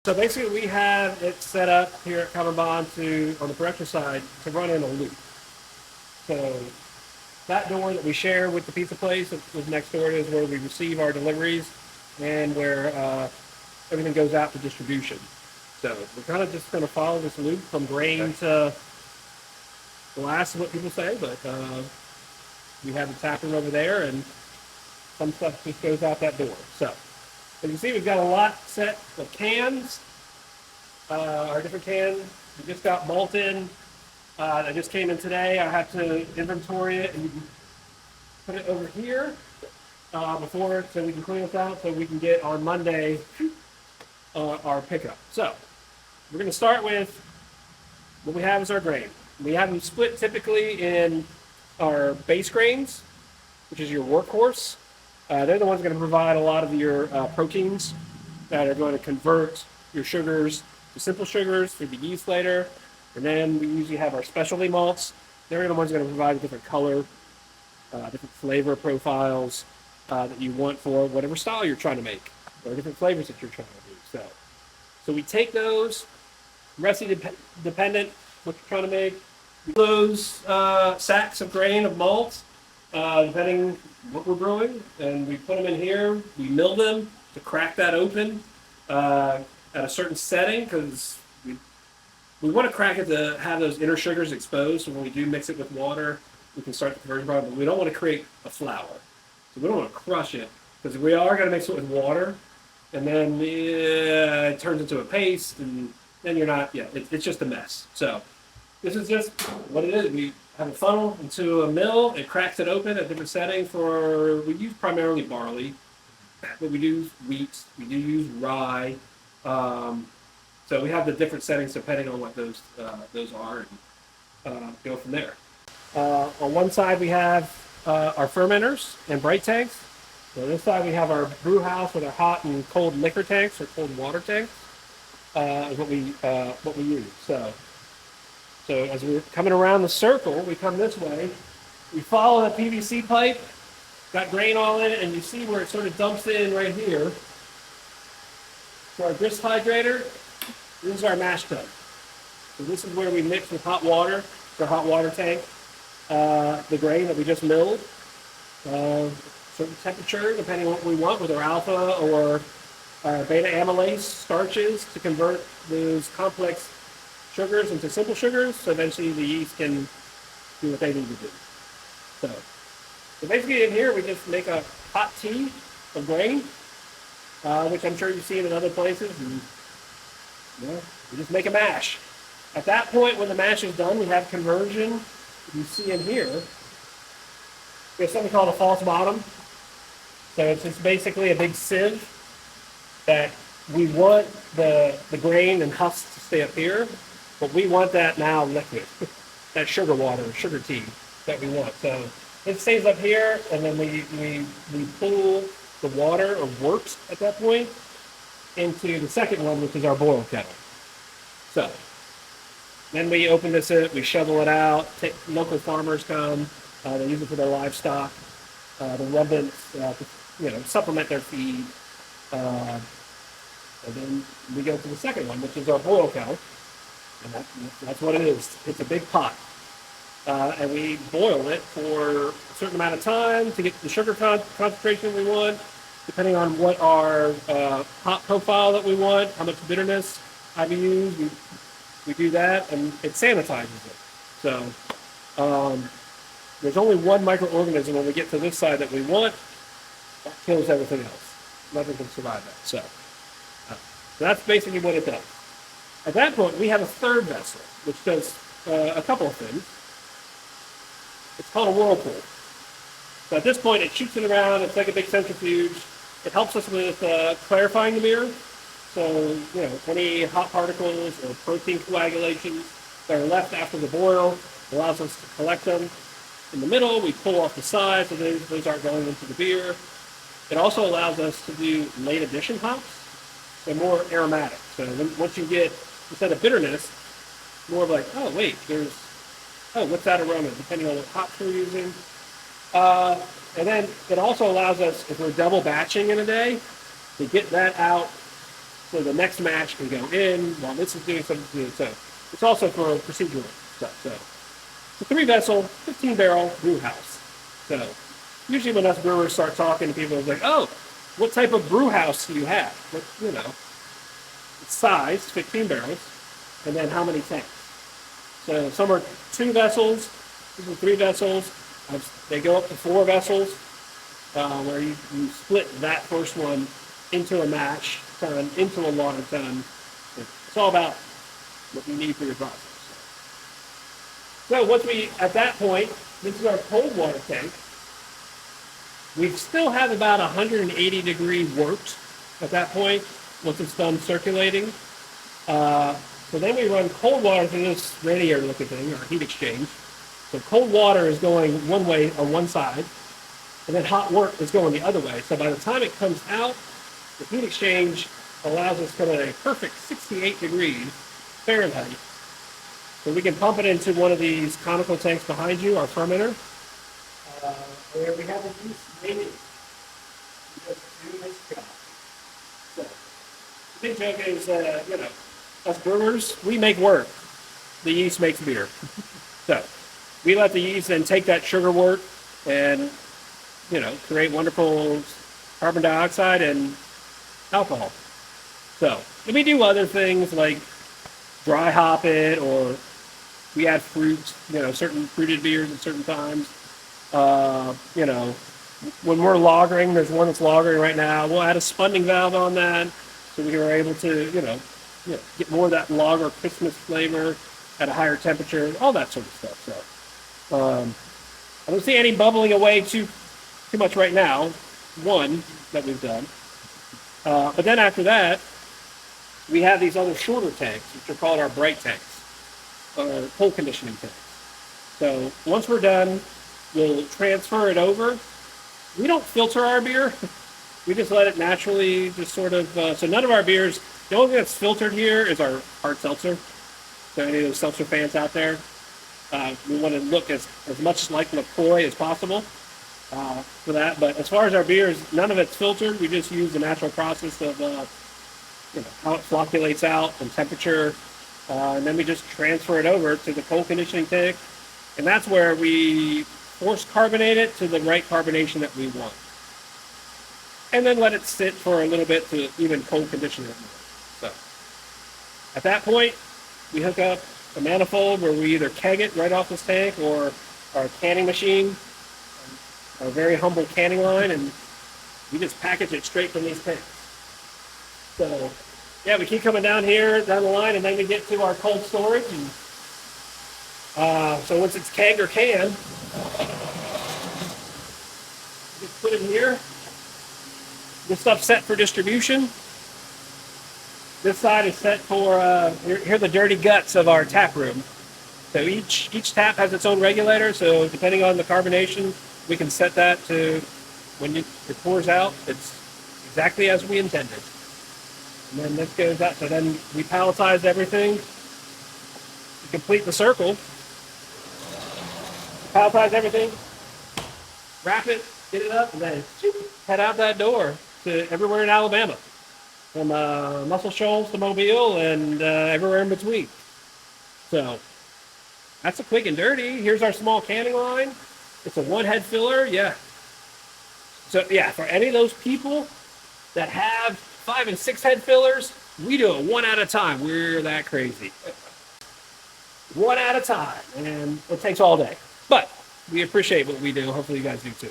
So basically, we have it set up here at Common Bond on the production side, to run in a loop. So that door that we share with the pizza place that was next door is where we receive our deliveries and where everything goes out for distribution. So we're kind of just going to follow this loop from grain to glass, is what people say, but we have the tap room over there, and some stuff just goes out that door. So as you can see, we've got a lot set of cans. Our different cans. We just got malt in. That just came in today. I have to inventory it and put it over here before, so we can clean this out, so we can get on Monday our pickup. So we're going to start with what we have is our grain. We have them split typically in our base grains, which is your workhorse. They're the ones going to provide a lot of your proteins that are going to convert your sugars to simple sugars through the yeast later. And then we usually have our specialty malts. They're the ones going to provide a different color, different flavor profiles that you want for whatever style you're trying to make, or different flavors that you're trying to do. So we take those, recipe dependent, what you're trying to make, those sacks of grain of malt, depending what we're brewing, and we put them in here. We mill them to crack that open at a certain setting, because we want to crack it to have those inner sugars exposed. So when we do mix it with water, we can start the conversion process. But we don't want to create a flour, so we don't want to crush it, because we are going to mix it with water, and then it turns into a paste, and then you're not. Yeah, it's just a mess. So this is just what it is. We have a funnel into a mill. It cracks it open at different settings. We use primarily barley, but we do use wheat. We do use rye. So we have the different settings depending on what those are, and go from there. On one side we have our fermenters and bright tanks. On this side we have our brew house with our hot and cold liquor tanks, or cold water tanks. Is what we use. So as we're coming around the circle, we come this way. We follow the PVC pipe, got grain all in it, and you see where it sort of dumps in right here. So our grist hydrator, this is our mash tub. So this is where we mix with hot water, our hot water tank, the grain that we just milled. Certain temperature, depending on what we want, with our alpha or beta amylase starches to convert those complex sugars into simple sugars, so eventually the yeast can do what they need to do. So basically in here we just make a hot tea of grain, which I'm sure you've seen in other places, and we just make a mash. At that point, when the mash is done, we have conversion. You see in here, we have something called a false bottom. So it's just basically a big sieve that we want the grain and husks to stay up here, but we want that now liquid, that sugar water, sugar tea that we want. So it stays up here, and then we pull the water, or wort at that point, into the second one, which is our boil kettle. So then we open this up, we shovel it out. Local farmers come, they use it for their livestock, the ruminants, to supplement their feed. And then we go to the second one, which is our boil kettle, and that's what it is. It's a big pot, and we boil it for a certain amount of time to get the sugar concentration we want, depending on what our hop profile that we want, how much bitterness IBUs. We do that, and it sanitizes it. So there's only one microorganism when we get to this side that we want. That kills everything else. Nothing can survive that. So that's basically what it does. At that point, we have a third vessel, which does a couple of things. It's called a whirlpool. So at this point, it shoots it around. It's like a big centrifuge. It helps us with clarifying the beer. So, any hot particles or protein coagulations that are left after the boil allows us to collect them. In the middle, we pull off the sides, so those aren't going into the beer. It also allows us to do late addition hops. They're more aromatic. So once you get, instead of bitterness, more of like, what's that aroma, depending on what hops we're using. And then it also allows us, if we're double batching in a day, to get that out so the next match can go in while this is doing something. So it's also for procedural stuff. So it's a 3-vessel, 15-barrel brew house. So usually when us brewers start talking to people, it's like, oh, what type of brew house do you have? What, it's size, 15 barrels, and then how many tanks. So some are 2 vessels, these are 3 vessels. They go up to 4 vessels, where you split that first one into a mash tun, into a water tun. It's all about what you need for your process. So once at that point, this is our cold water tank. We still have about 180 degree wort at that point, once it's done circulating. So then we run cold water through this radiator looking thing, or heat exchange. So cold water is going one way on one side, and then hot wort is going the other way. So by the time it comes out, the heat exchange allows us to come at a perfect 68 degrees Fahrenheit. So we can pump it into one of these conical tanks behind you, our fermenter, where we have a yeast waiting to just do this job. So the big joke is, us brewers, we make wort. The yeast makes beer. So we let the yeast then take that sugar wort and, create wonderful carbon dioxide and alcohol. So, and we do other things like dry hop it, or we add fruit, certain fruited beers at certain times. When we're lagering, there's one that's lagering right now. We'll add a spunding valve on that, so we are able to, get more of that lager Christmas flavor at a higher temperature, all that sort of stuff. So, I don't see any bubbling away too much right now. One that we've done, but then after that, we have these other shorter tanks, which are called our bright tanks, or cold conditioning tanks. So once we're done, we'll transfer it over. We don't filter our beer. We just let it naturally just sort of, so none of our beers, the only thing that's filtered here is our hard seltzer. So any of those seltzer fans out there, we want to look as much like LaCroix as possible for that. But as far as our beers, none of it's filtered. We just use the natural process of, how it flocculates out and temperature. And then we just transfer it over to the cold conditioning tank. And that's where we force carbonate it to the right carbonation that we want. And then let it sit for a little bit to even cold condition it more. So at that point, we hook up a manifold where we either keg it right off this tank, or our canning machine, our very humble canning line, and we just package it straight from these tanks. So yeah, we keep coming down here, down the line, and then we get to our cold storage. And so once it's kegged or canned, just put it in here. This stuff's set for distribution. This side is set for, here are the dirty guts of our tap room. So each tap has its own regulator, so depending on the carbonation, we can set that to, when it pours out, it's exactly as we intended. And then this goes out, so then we palletize everything to complete the circle. Palletize everything, wrap it, get it up, and then head out that door to everywhere in Alabama. From Muscle Shoals to Mobile, and everywhere in between. So that's a quick and dirty. Here's our small canning line. It's a 1-head filler, yeah. So yeah, for any of those people that have 5 and 6 head fillers, we do it one at a time. We're that crazy. One at a time, and it takes all day. But we appreciate what we do. Hopefully you guys do too.